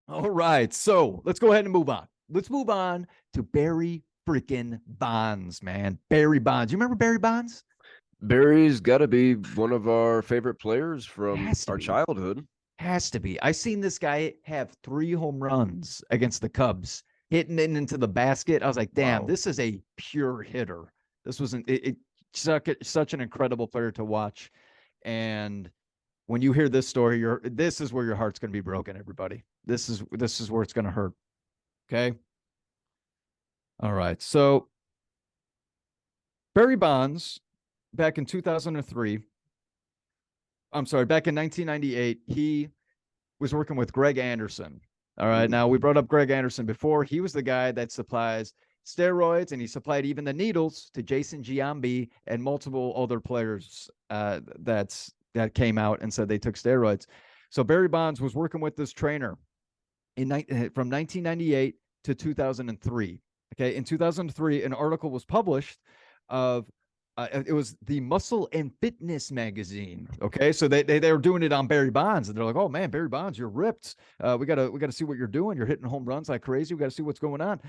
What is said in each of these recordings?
All right. So let's go ahead and move on. Let's move on to Barry freaking Bonds, man. Barry Bonds. You remember Barry Bonds? Barry's got to be one of our favorite players from Has to our be. childhood. Has to be. I seen this guy have 3 home runs against the Cubs, hitting it into the basket. I was like, damn, Wow. this is a pure hitter. This wasn't such an incredible player to watch. And when you hear this story, this is where your heart's going to be broken, everybody. This is where it's going to hurt. Okay. All right. So Barry Bonds, back in 2003, I'm sorry, back in 1998, he was working with Greg Anderson. All right. Ooh, Now, we brought up Greg Anderson before. He was the guy that supplies steroids, and he supplied even the needles to Jason Giambi and multiple other players that came out and said they took steroids. So Barry Bonds was working with this trainer from 1998 to 2003. Okay, in 2003, an article was published of it was the Muscle and Fitness magazine. Okay, so they were doing it on Barry Bonds, and they're like, "Oh man, Barry Bonds, you're ripped. We gotta see what you're doing. You're hitting home runs like crazy. We got to see what's going on."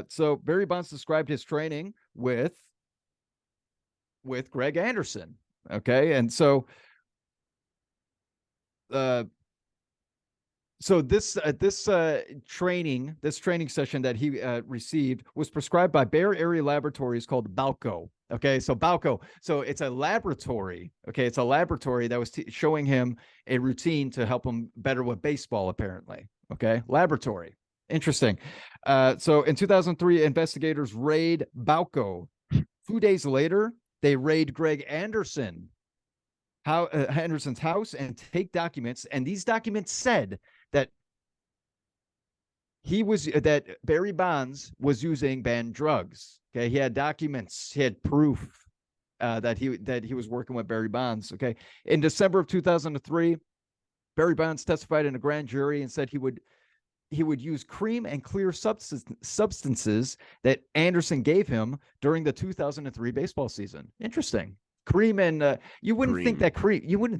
So Barry Bonds described his training with Greg Anderson. Okay, and uh, this training session that he received was prescribed by Bear Area Laboratories called Balco. Okay, so Balco, so it's a laboratory. Okay, it's a laboratory that was showing him a routine to help him better with baseball. Apparently, okay, laboratory. Interesting. So in 2003, investigators raid Balco. 2 days later, they raid Greg Anderson's house and take documents, and these documents said that Barry Bonds was using banned drugs. Okay, he had documents, he had proof that he was working with Barry Bonds. Okay, in December of 2003, Barry Bonds testified in a grand jury and said he would use cream and clear substances that Anderson gave him during the 2003 baseball season. Interesting. Cream and cream. you wouldn't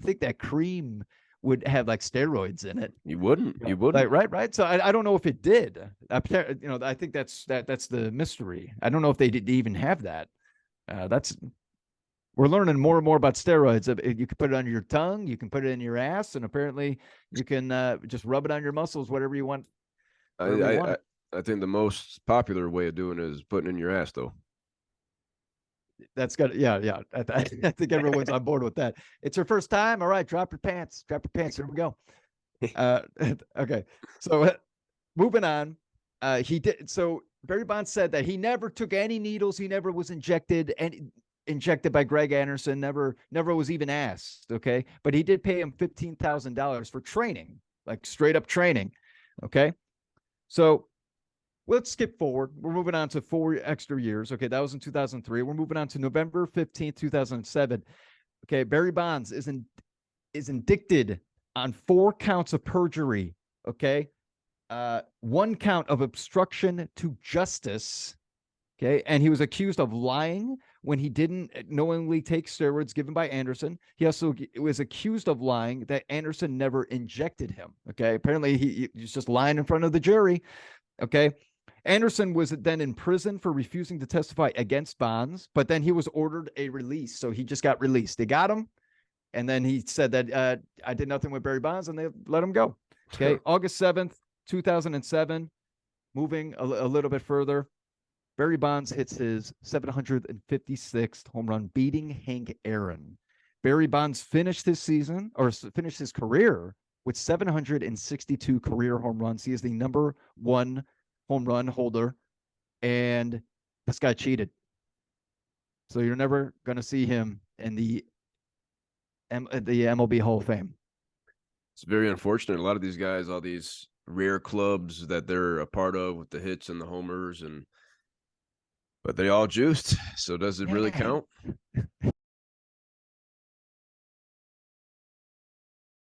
think that cream would have like steroids in it. You wouldn't. You Like wouldn't. right. So I don't know if it did. I think that's the mystery. I don't know if they did even have that. That's We're learning more and more about steroids. You can put it on your tongue, you can put it in your ass, and apparently you can just rub it on your muscles, whatever you want, I, wherever you I want I it. I think the most popular way of doing it is putting it in your ass, though. That's got yeah. I think everyone's on board with that. It's your first time. All right, drop your pants. Drop your pants. Here we go. Uh, okay. So moving on. He did. So Barry Bonds said that he never took any needles. He never was injected by Greg Anderson. Never was even asked. Okay, but he did pay him $15,000 for training, like straight up training. Okay, so let's skip forward. We're moving on to 4 extra years. Okay, that was in 2003. We're moving on to November 15th, 2007. Okay, Barry Bonds is indicted on 4 counts of perjury. Okay, 1 count of obstruction to justice. Okay, and he was accused of lying when he didn't knowingly take steroids given by Anderson. He also was accused of lying that Anderson never injected him. Okay, apparently he's just lying in front of the jury. Okay, Anderson was then in prison for refusing to testify against Bonds, but then he was ordered a release, so he just got released. They got him, and then he said that I did nothing with Barry Bonds, and they let him go. Okay, August 7th, 2007. Moving a little bit further, Barry Bonds hits his 756th home run, beating Hank Aaron. Barry Bonds finished his season or finished his career with 762 career home runs. He is the number 1 home run holder, and this guy cheated. So you're never going to see him in the MLB Hall of Fame. It's very unfortunate. A lot of these guys, all these rare clubs that they're a part of with the hits and the homers, but they all juiced. So does it really Yeah, count?